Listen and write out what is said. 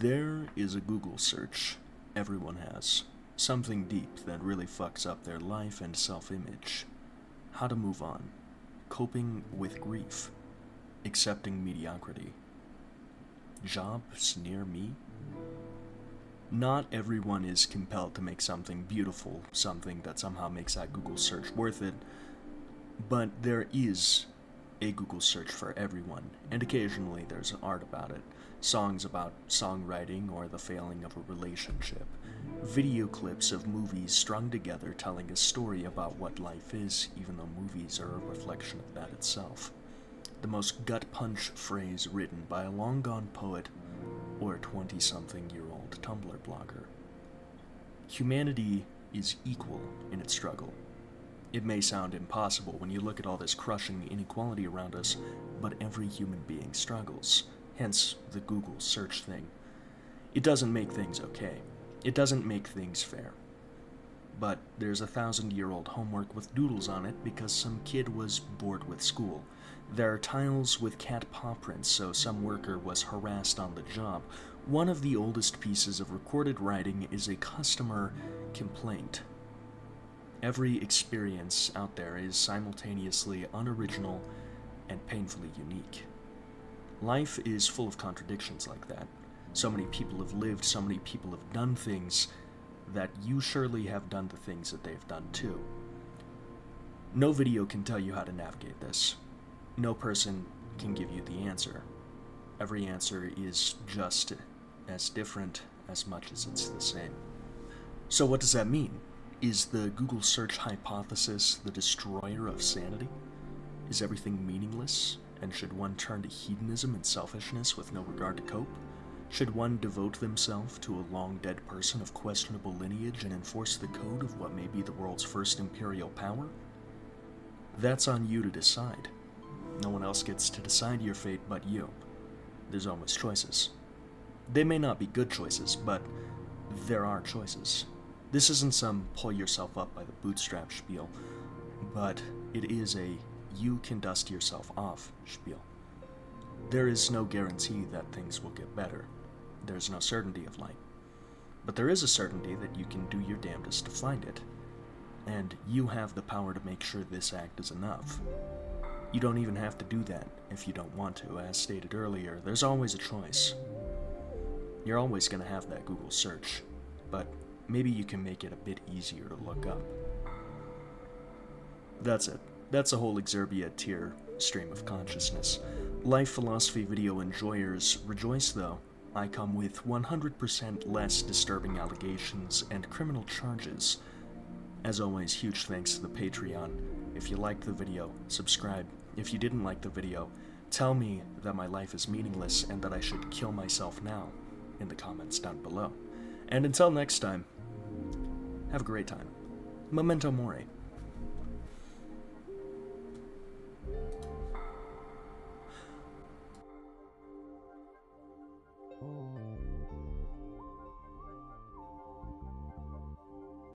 There is a Google search everyone has. Something deep that really fucks up their life and self-image. How to move on. Coping with grief. Accepting mediocrity. Jobs near me? Not everyone is compelled to make something beautiful, something that somehow makes that Google search worth it, but there is a Google search for everyone, and occasionally there's art about it, songs about songwriting or the failing of a relationship, video clips of movies strung together telling a story about what life is, even though movies are a reflection of that itself. The most gut-punch phrase written by a long-gone poet or a 20-something-year-old Tumblr blogger. Humanity is equal in its struggle. It may sound impossible when you look at all this crushing inequality around us, but every human being struggles, hence the Google search thing. It doesn't make things okay. It doesn't make things fair. But there's 1,000-year-old homework with doodles on it because some kid was bored with school. There are tiles with cat paw prints, so some worker was harassed on the job. One of the oldest pieces of recorded writing is a customer complaint. Every experience out there is simultaneously unoriginal and painfully unique. Life is full of contradictions like that. So many people have lived, so many people have done things that you surely have done the things that they've done too. No video can tell you how to navigate this. No person can give you the answer. Every answer is just as different as much as it's the same. So what does that mean? Is the Google search hypothesis the destroyer of sanity? Is everything meaningless, and should one turn to hedonism and selfishness with no regard to cope? Should one devote themselves to a long-dead person of questionable lineage and enforce the code of what may be the world's first imperial power? That's on you to decide. No one else gets to decide your fate but you. There's always choices. They may not be good choices, but there are choices. This isn't some pull yourself up by the bootstrap spiel, but it is a you can dust yourself off spiel. There is no guarantee that things will get better. There's no certainty of light. But there is a certainty that you can do your damnedest to find it. And you have the power to make sure this act is enough. You don't even have to do that if you don't want to. As stated earlier, there's always a choice. You're always going to have that Google search, but maybe you can make it a bit easier to look up. That's it. That's a whole Exerbia tier stream of consciousness. Life philosophy video enjoyers, rejoice though. I come with 100% less disturbing allegations and criminal charges. As always, huge thanks to the Patreon. If you liked the video, subscribe. If you didn't like the video, tell me that my life is meaningless and that I should kill myself now in the comments down below. And until next time, have a great time. Memento mori.